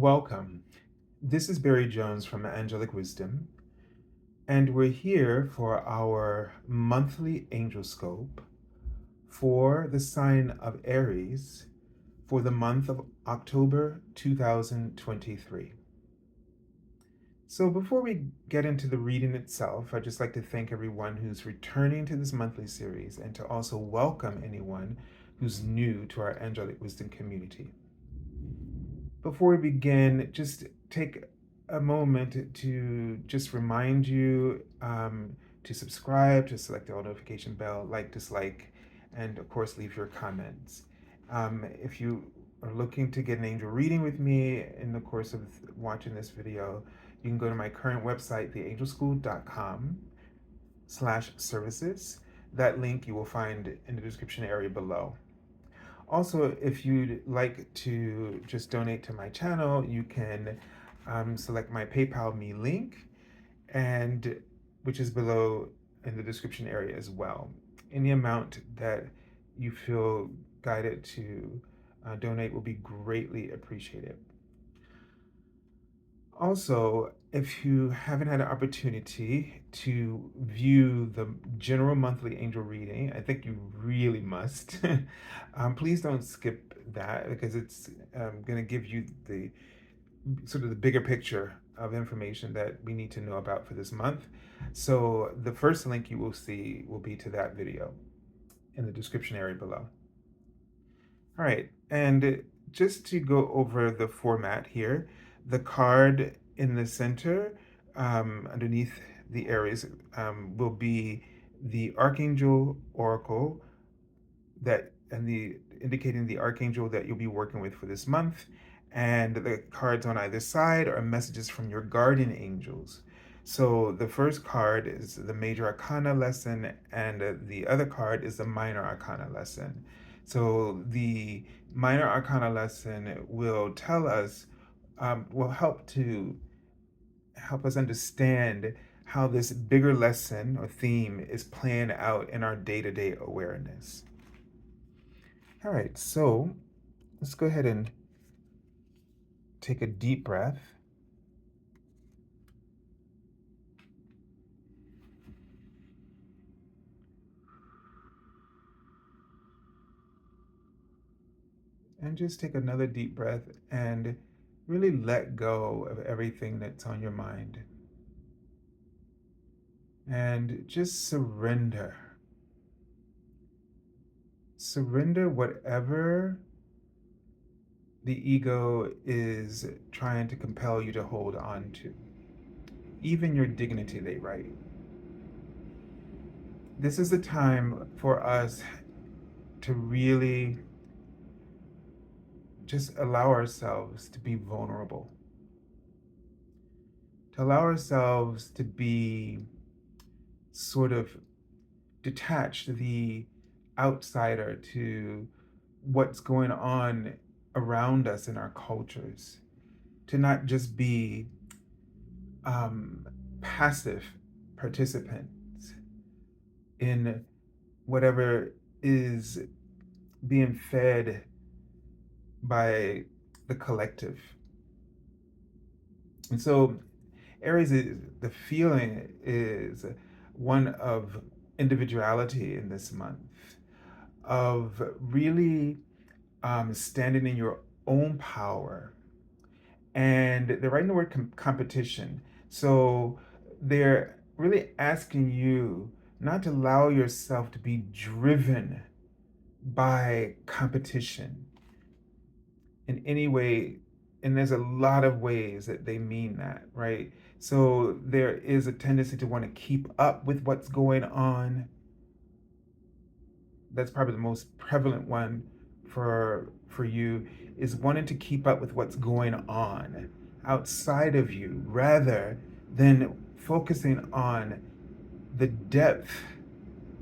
Welcome. This is Barry Jones from Angelic Wisdom, and we're here for our monthly Angelscope for the sign of Aries for the month of October 2023. So before we get into the reading itself, I'd just like to thank everyone who's returning to this monthly series and to also welcome anyone who's new to our Angelic Wisdom community. Before we begin, just take a moment to just remind you to subscribe, to select the all notification bell, like, dislike, and of course leave your comments. If you are looking to get an angel reading with me in the course of watching this video, you can go to my current website, theangelschool.com/services. That link you will find in the description area below. Also, if you'd like to just donate to my channel, you can select my PayPal me link, and which is below in the description area as well. Any amount that you feel guided to donate will be greatly appreciated. Also, if you haven't had an opportunity to view the general monthly angel reading, I think you really must. Please don't skip that because it's going to give you the sort of the bigger picture of information that we need to know about for this month. So the first link you will see will be to that video in the description area below. All right, and just to go over the format here, the card in the center underneath the Aries will be the Archangel Oracle indicating the Archangel that you'll be working with for this month. And the cards on either side are messages from your guardian angels. So the first card is the Major Arcana lesson, and the other card is the Minor Arcana lesson. So the Minor Arcana lesson will tell us, will help us understand how this bigger lesson or theme is playing out in our day-to-day awareness. All right, so let's go ahead and take a deep breath. And just take another deep breath and really let go of everything that's on your mind. And just surrender. Surrender whatever the ego is trying to compel you to hold on to. Even your dignity, they write. This is the time for us to really just allow ourselves to be vulnerable, to allow ourselves to be sort of detached, the outsider to what's going on around us in our cultures, to not just be passive participants in whatever is being fed by the collective. And so Aries, the feeling is one of individuality in this month, of really standing in your own power. And they're writing the word competition. So they're really asking you not to allow yourself to be driven by competition in any way. And there's a lot of ways that they mean that, right? So there is a tendency to want to keep up with what's going on. That's probably the most prevalent one for you, is wanting to keep up with what's going on outside of you rather than focusing on the depth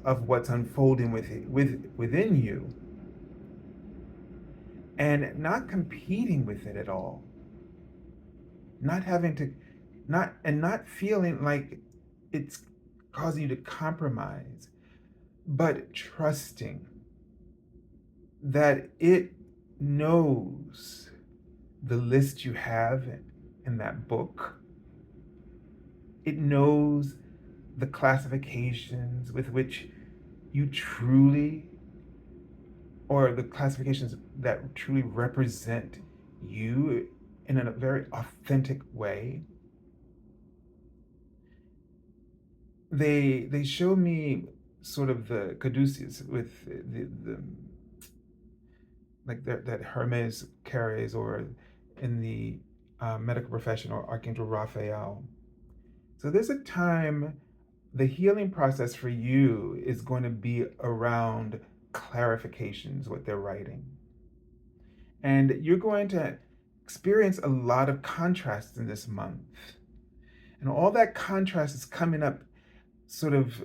of what's unfolding within you, and not competing with it at all, not feeling like it's causing you to compromise, but trusting that it knows the list you have in that book. It knows the classifications with which you truly, or the classifications that truly represent you in a very authentic way. They show me sort of the caduceus with the like that Hermes carries, or in the medical profession, or Archangel Raphael. So there's a time the healing process for you is going to be around clarifications, what they're writing. And you're going to experience a lot of contrast in this month. And all that contrast is coming up sort of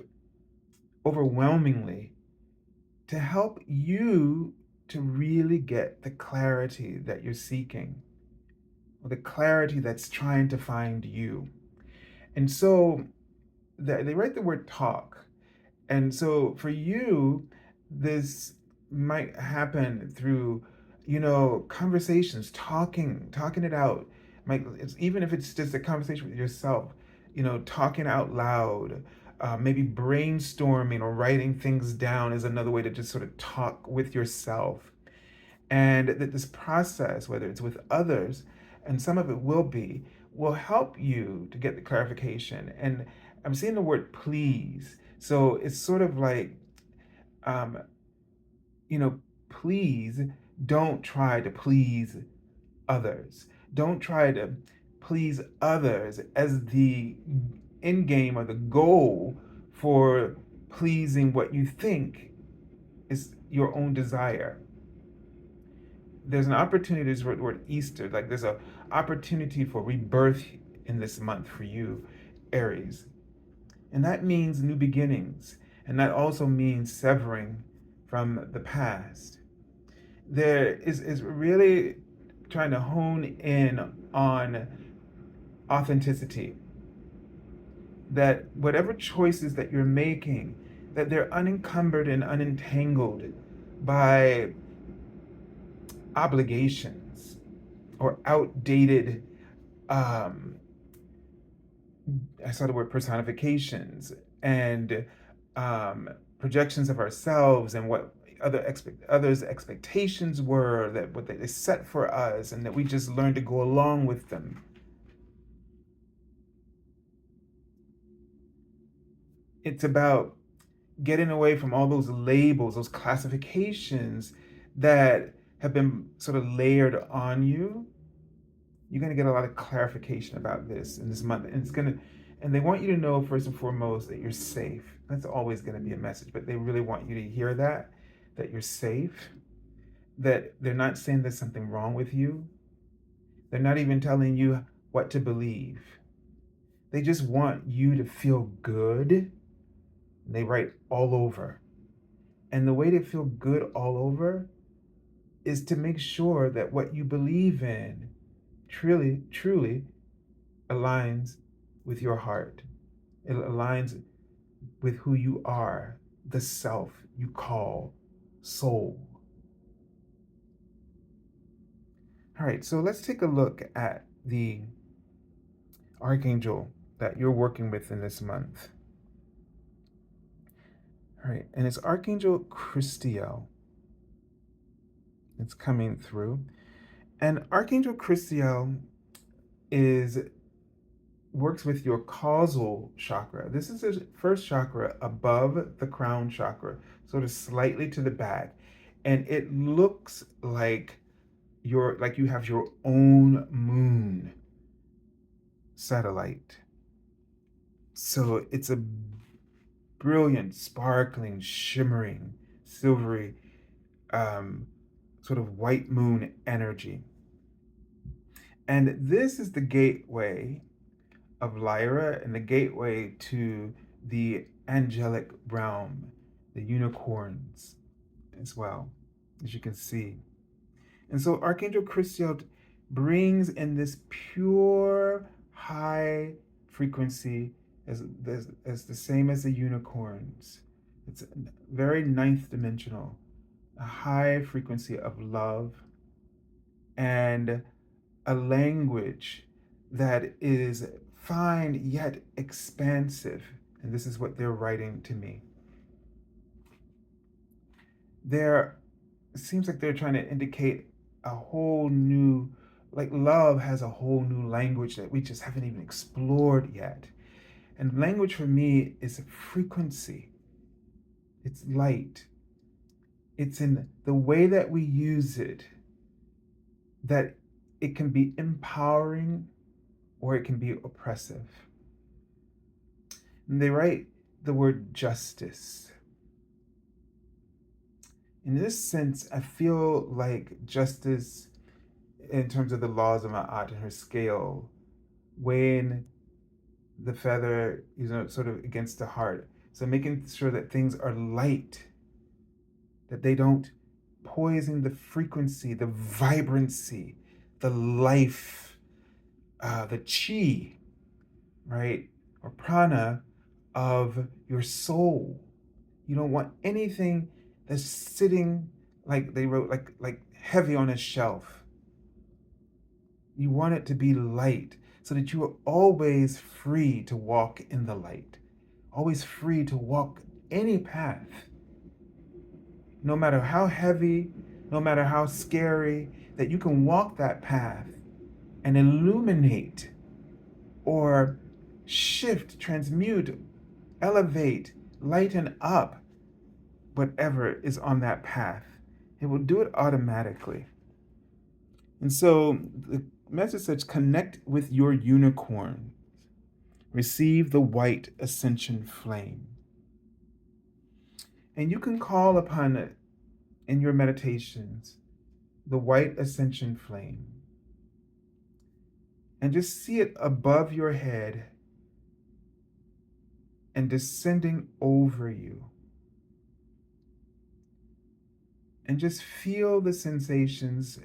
overwhelmingly to help you to really get the clarity that you're seeking, or the clarity that's trying to find you. And so they write the word talk. And so for you, this might happen through, conversations, talking it out. Even if it's just a conversation with yourself, talking out loud, maybe brainstorming or writing things down is another way to just sort of talk with yourself. And that this process, whether it's with others, and some of it will help you to get the clarification. And I'm seeing the word please. So it's sort of like, um, please don't try to please others. Don't try to please others as the end game or the goal for pleasing what you think is your own desire. There's an opportunity, there's the word Easter, like there's an opportunity for rebirth in this month for you, Aries. And that means new beginnings. And that also means severing from the past. There is really trying to hone in on authenticity. That whatever choices that you're making, that they're unencumbered and unentangled by obligations or outdated, I saw the word personifications, and projections of ourselves, and what others' expectations were, that what they set for us, and that we just learned to go along with them. It's about getting away from all those labels, those classifications that have been sort of layered on you. You're going to get a lot of clarification about this in this month. And they want you to know, first and foremost, that you're safe. That's always going to be a message, but they really want you to hear that you're safe, that they're not saying there's something wrong with you. They're not even telling you what to believe. They just want you to feel good. They write all over. And the way to feel good all over is to make sure that what you believe in truly aligns with your heart. It aligns with who you are, the self you call soul. All right, so let's take a look at the archangel that you're working with in this month. All right, and it's Archangel Christiel. It's coming through. And Archangel Christiel works with your causal chakra. This is the first chakra above the crown chakra, sort of slightly to the back. And it looks like you have your own moon satellite. So it's a brilliant, sparkling, shimmering, silvery, sort of white moon energy. And this is the gateway of Lyra, and the gateway to the angelic realm, the unicorns as well, as you can see. And so Archangel Christiel brings in this pure high frequency as the same as the unicorns. It's very ninth dimensional, a high frequency of love and a language that is fine yet expansive. And this is what they're writing to me. There seems like they're trying to indicate a whole new, like love has a whole new language that we just haven't even explored yet. And language for me is a frequency, it's light, it's in the way that we use it that it can be empowering or it can be oppressive. And they write the word justice. In this sense, I feel like justice, in terms of the laws of Ma'at and her scale, weighing the feather, sort of against the heart. So making sure that things are light, that they don't poison the frequency, the vibrancy, the life, the chi, right? Or prana of your soul. You don't want anything that's sitting, like they wrote, like heavy on a shelf. You want it to be light so that you are always free to walk in the light, always free to walk any path, no matter how heavy, no matter how scary, that you can walk that path and illuminate or shift, transmute, elevate, lighten up whatever is on that path. It will do it automatically. And so the message says, connect with your unicorn. Receive the white ascension flame. And you can call upon it in your meditations, the white ascension flame. And just see it above your head and descending over you. And just feel the sensations.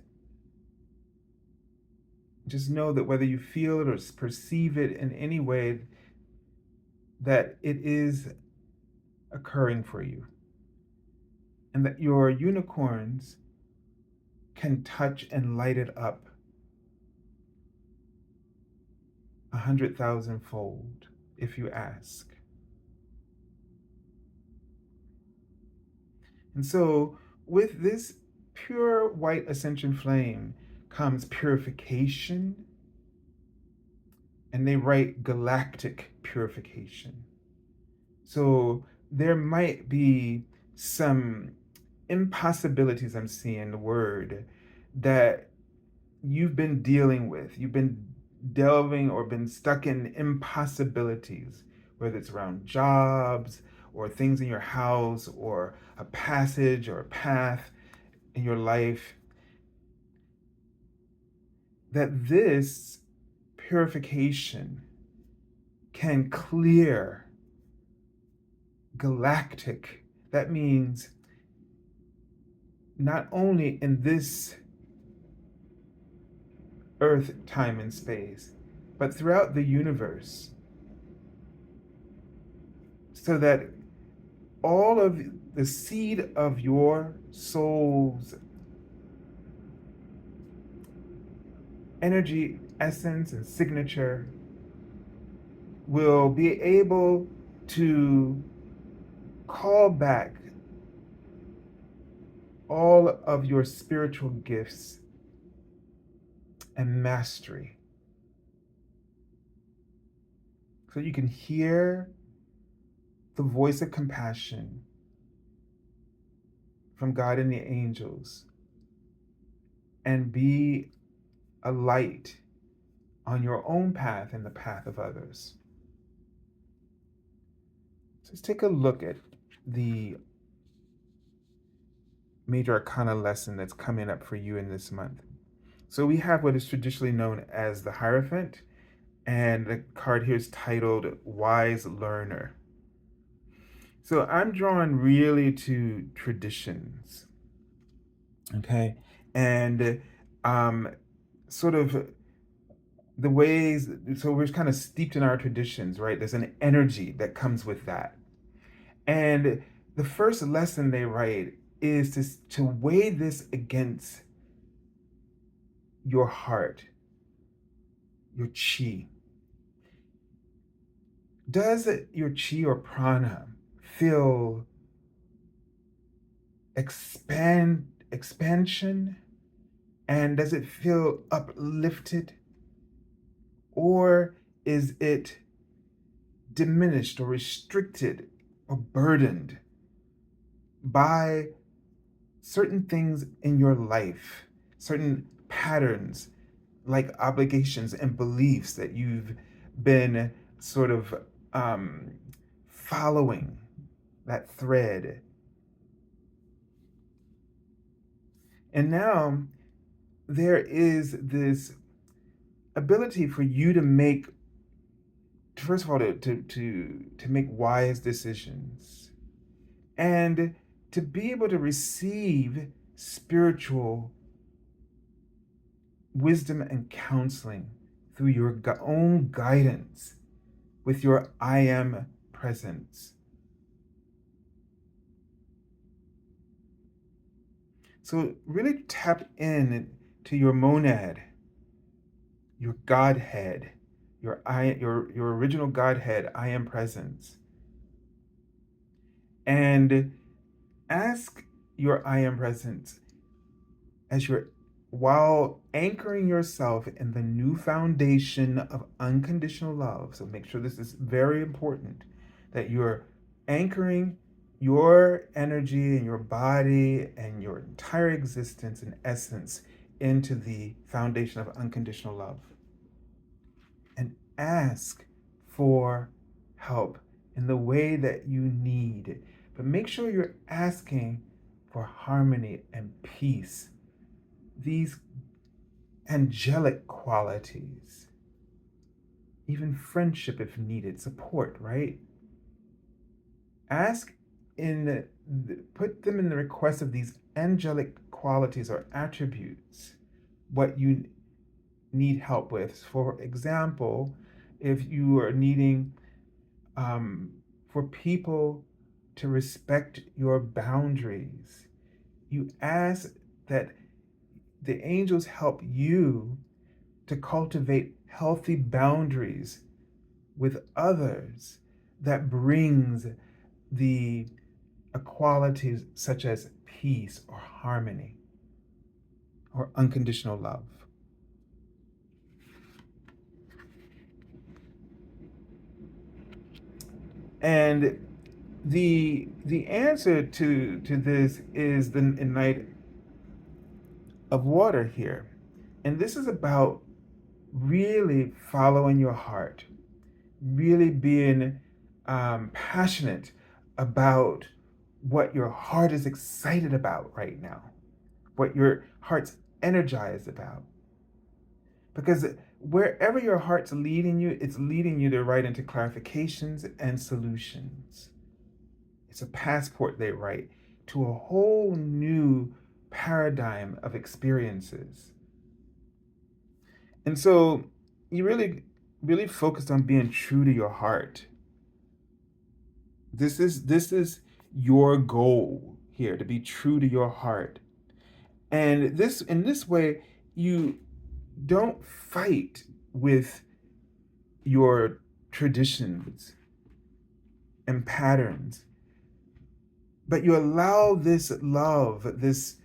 Just know that whether you feel it or perceive it in any way, that it is occurring for you. And that your unicorns can touch and light it up 100,000-fold if you ask. And so with this pure white ascension flame comes purification, and they write galactic purification. So there might be some impossibilities, I'm seeing the word, that you've been dealing with. You've been delving or been stuck in impossibilities, whether it's around jobs or things in your house or a passage or a path in your life, that this purification can clear galactic. That means not only in this earth, time, and space, but throughout the universe, so that all of the seed of your soul's energy, essence, and signature will be able to call back all of your spiritual gifts and mastery. So you can hear the voice of compassion from God and the angels and be a light on your own path and the path of others. So let's take a look at the Major Arcana lesson that's coming up for you in this month. So we have what is traditionally known as the Hierophant, and the card here is titled Wise Learner. So I'm drawn really to traditions, okay? And sort of the ways, so we're kind of steeped in our traditions, right? There's an energy that comes with that. And the first lesson they write is to weigh this against your heart, your chi. Does your chi or prana feel expansion? And does it feel uplifted? Or is it diminished or restricted or burdened by certain things in your life, certain patterns like obligations and beliefs that you've been sort of following that thread? And now there is this ability for you to make, first of all, to make wise decisions, and to be able to receive spiritual wisdom and counseling through your own guidance with your I am presence. So really tap in to your monad, your Godhead, your original Godhead, I am presence, and ask your I am presence as you're, while anchoring yourself in the new foundation of unconditional love. So make sure this is very important, that you're anchoring your energy and your body and your entire existence and essence into the foundation of unconditional love. And ask for help in the way that you need. But make sure you're asking for harmony and peace, these angelic qualities, even friendship if needed, support, right? Ask put them in the request of these angelic qualities or attributes, what you need help with. For example, if you are needing for people to respect your boundaries, you ask that the angels help you to cultivate healthy boundaries with others that brings the qualities such as peace or harmony or unconditional love. And the answer to this is the Knight of Water here. And this is about really following your heart, really being passionate about what your heart is excited about right now, what your heart's energized about. Because wherever your heart's leading you, it's leading you to right into clarifications and solutions. It's a passport, they write, to a whole new paradigm of experiences. And so you really focused on being true to your heart. This is your goal here, to be true to your heart. And this, in this way, you don't fight with your traditions and patterns, but you allow this love, it's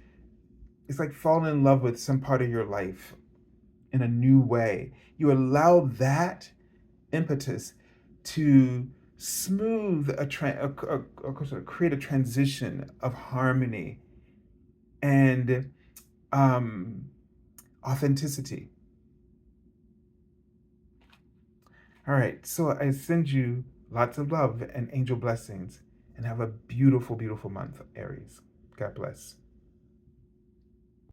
like falling in love with some part of your life in a new way. You allow that impetus to smooth create a transition of harmony and authenticity. All right, so I send you lots of love and angel blessings, and have a beautiful, beautiful month, Aries. God bless.